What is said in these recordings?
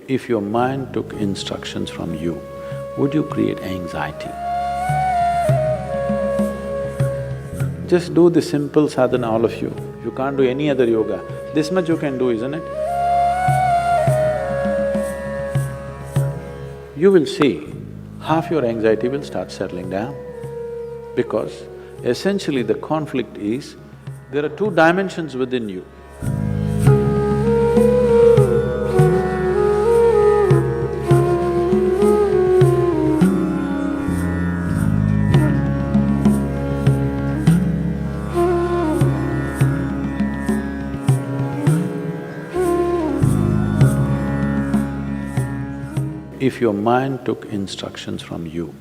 If your mind took instructions from you, would you create anxiety? Just do the simple sadhana, all of you. You can't do any other yoga. This much you can do, isn't it? You will see, half your anxiety will start settling down. Because essentially the conflict is, there are two dimensions within you. If your mind took instructions from you,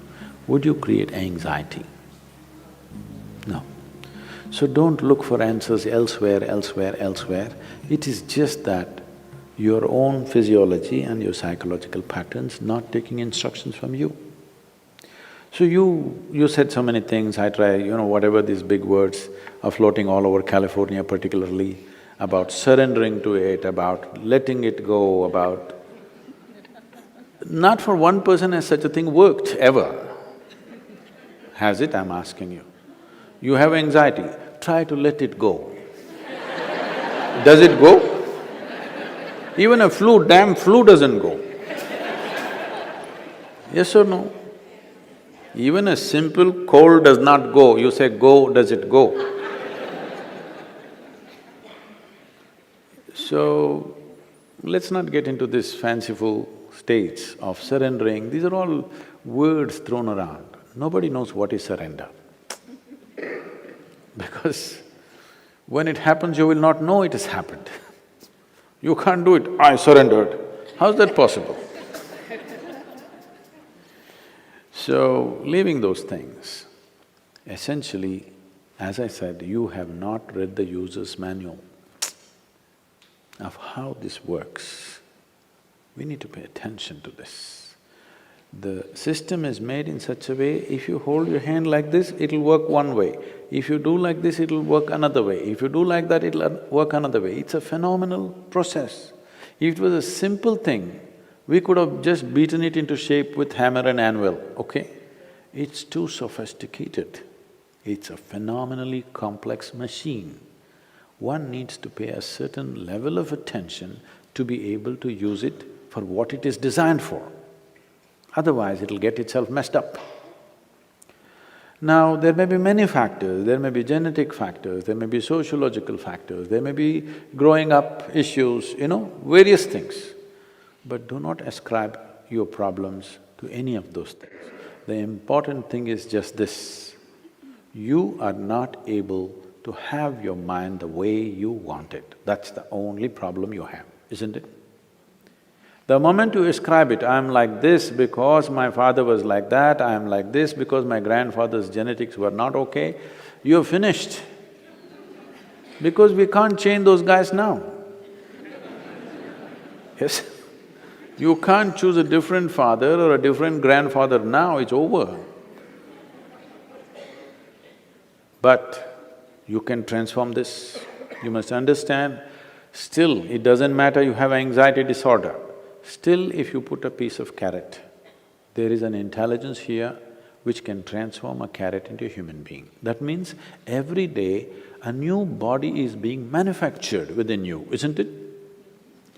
would you create anxiety? No. So don't look for answers elsewhere, elsewhere, elsewhere. It is just that your own physiology and your psychological patterns not taking instructions from you. So you said so many things, I try, whatever these big words are floating all over California particularly, about surrendering to it, about letting it go, about… Not for one person has such a thing worked, ever. Has it, I'm asking you? You have anxiety, try to let it go. Does it go? Even a damn flu doesn't go. Yes or no? Even a simple cold does not go, you say go, does it go? So, let's not get into this fanciful states of surrendering, these are all words thrown around. Nobody knows what is surrender. Because when it happens, you will not know it has happened. You can't do it, I surrendered. How's that possible? So, leaving those things, essentially, as I said, you have not read the user's manual of how this works. We need to pay attention to this. The system is made in such a way, if you hold your hand like this, it'll work one way. If you do like this, it'll work another way. If you do like that, it'll work another way. It's a phenomenal process. If it was a simple thing, we could have just beaten it into shape with hammer and anvil, okay? It's too sophisticated. It's a phenomenally complex machine. One needs to pay a certain level of attention to be able to use it for what it is designed for. Otherwise, it'll get itself messed up. Now, there may be many factors, there may be genetic factors, there may be sociological factors, there may be growing up issues, various things. But do not ascribe your problems to any of those things. The important thing is just this, you are not able to have your mind the way you want it. That's the only problem you have, isn't it? The moment you ascribe it, I'm like this because my father was like that, I'm like this because my grandfather's genetics were not okay, you're finished. Because we can't change those guys now. Yes? You can't choose a different father or a different grandfather now, it's over. But you can transform this. You must understand, still it doesn't matter you have anxiety disorder. Still, if you put a piece of carrot, there is an intelligence here which can transform a carrot into a human being. That means every day a new body is being manufactured within you, isn't it?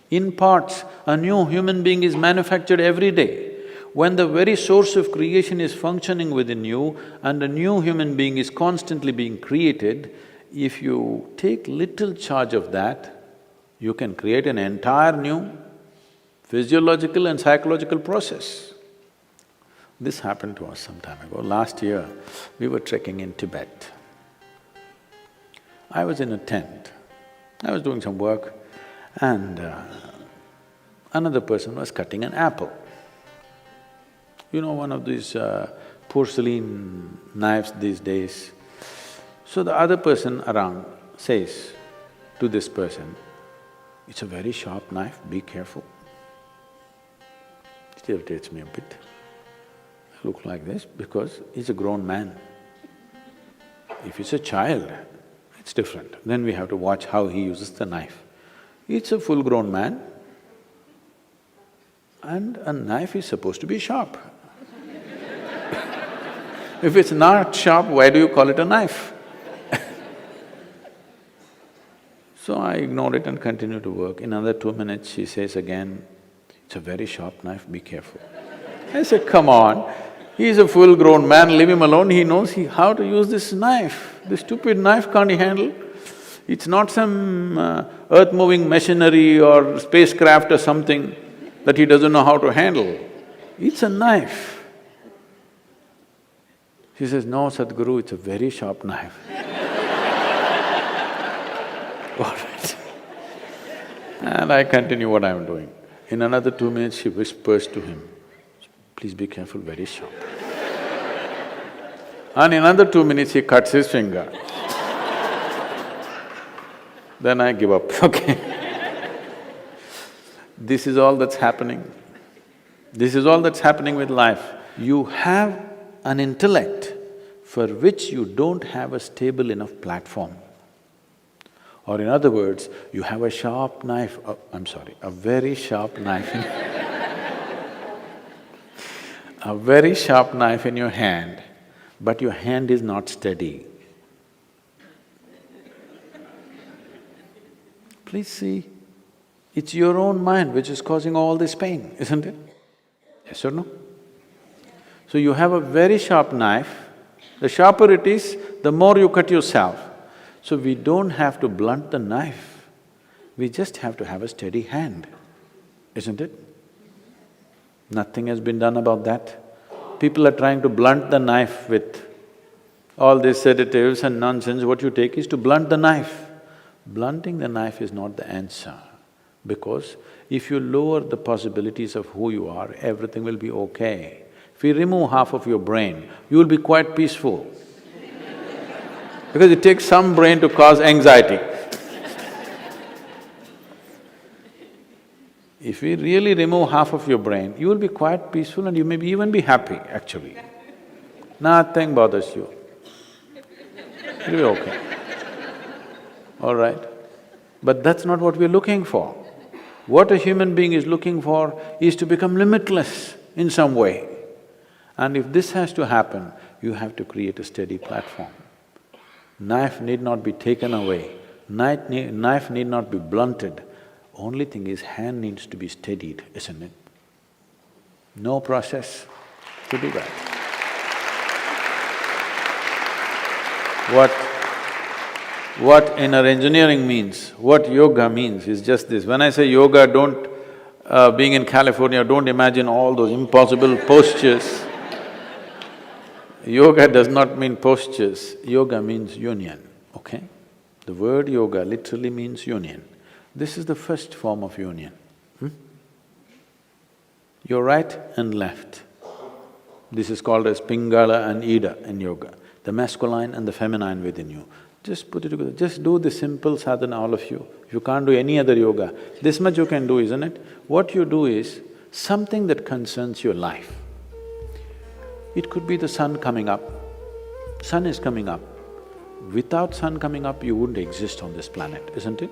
In parts, a new human being is manufactured every day. When the very source of creation is functioning within you and a new human being is constantly being created, if you take little charge of that, you can create an entire new physiological and psychological process. This happened to us some time ago. Last year, we were trekking in Tibet. I was in a tent, I was doing some work and another person was cutting an apple. One of these porcelain knives these days. So the other person around says to this person, "It's a very sharp knife, be careful." It irritates me a bit. I look like this because he's a grown man. If it's a child, it's different. Then we have to watch how he uses the knife. It's a full-grown man. And a knife is supposed to be sharp. If it's not sharp, why do you call it a knife? So I ignored it and continued to work. In another 2 minutes, she says again, "It's a very sharp knife, be careful." I said, "Come on, he's a full-grown man, leave him alone, he knows how to use this knife. This stupid knife can't he handle? It's not some earth-moving machinery or spacecraft or something that he doesn't know how to handle. It's a knife." She says, "No, Sadhguru, it's a very sharp knife." All right. And I continue what I'm doing. In another 2 minutes, she whispers to him, "Please be careful, very sharp." And in another 2 minutes, he cuts his finger. Then I give up, okay. This is all that's happening. This is all that's happening with life. You have an intellect for which you don't have a stable enough platform. Or in other words, you have a sharp knife, a very sharp knife a very sharp knife in your hand, but your hand is not steady. Please see, it's your own mind which is causing all this pain, isn't it? Yes or no? So you have a very sharp knife, the sharper it is, the more you cut yourself. So we don't have to blunt the knife, we just have to have a steady hand, isn't it? Nothing has been done about that. People are trying to blunt the knife with all these sedatives and nonsense. What you take is to blunt the knife. Blunting the knife is not the answer, because if you lower the possibilities of who you are, everything will be okay. If you remove half of your brain, you will be quite peaceful. Because it takes some brain to cause anxiety. If we really remove half of your brain, you will be quite peaceful and you may even be happy, actually. Nothing bothers you. It'll be okay. All right? But that's not what we're looking for. What a human being is looking for is to become limitless in some way. And if this has to happen, you have to create a steady platform. Knife need not be taken away, knife need not be blunted. Only thing is, hand needs to be steadied, isn't it? No process to do that. What inner engineering means, what yoga means is just this. When I say yoga, being in California, don't imagine all those impossible postures. Yoga does not mean postures, yoga means union, okay? The word yoga literally means union. This is the first form of union. Your right and left. This is called as Pingala and Ida in yoga, the masculine and the feminine within you. Just put it together, just do the simple sadhana, all of you. If you can't do any other yoga, this much you can do, isn't it? What you do is something that concerns your life. It could be the sun coming up. Sun is coming up. Without sun coming up, you wouldn't exist on this planet, isn't it?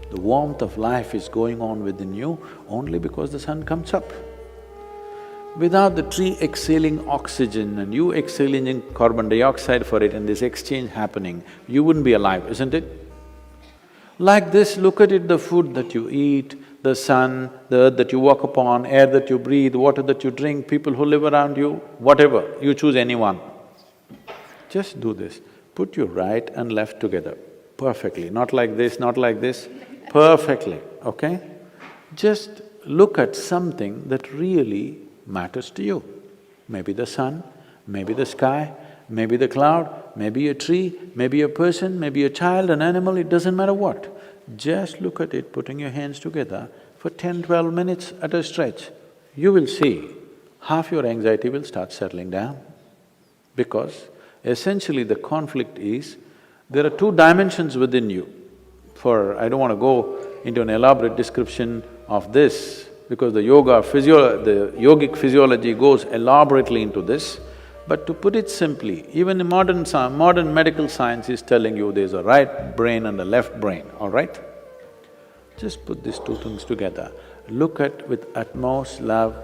The warmth of life is going on within you only because the sun comes up. Without the tree exhaling oxygen and you exhaling carbon dioxide for it and this exchange happening, you wouldn't be alive, isn't it? Like this, look at it, the food that you eat, the sun, the earth that you walk upon, air that you breathe, water that you drink, people who live around you, whatever, you choose anyone. Just do this, put your right and left together perfectly, not like this, not like this, perfectly, okay? Just look at something that really matters to you. Maybe the sun, maybe the sky, maybe the cloud, maybe a tree, maybe a person, maybe a child, an animal, it doesn't matter what. Just look at it, putting your hands together for 10–12 minutes at a stretch. You will see half your anxiety will start settling down. Because essentially the conflict is, there are two dimensions within you. I don't want to go into an elaborate description of this, because the yogic physiology goes elaborately into this. But to put it simply, even the modern medical science is telling you there's a right brain and a left brain, all right? Just put these two things together look at with utmost love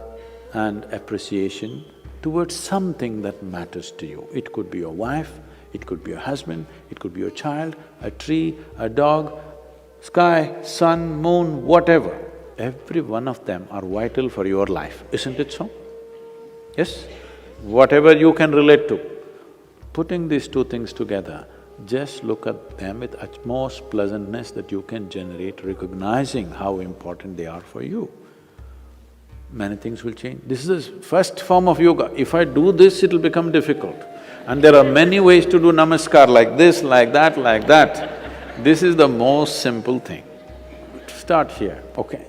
and appreciation towards something that matters to you. It could be your wife, it could be your husband, it could be your child, a tree, a dog, sky, sun, moon, whatever. Every one of them are vital for your life, isn't it so? Yes? Whatever you can relate to. Putting these two things together, just look at them with utmost pleasantness that you can generate, recognizing how important they are for you. Many things will change. This is the first form of yoga. If I do this, it'll become difficult. And there are many ways to do namaskar, like this, like that, like that. This is the most simple thing. Start here, okay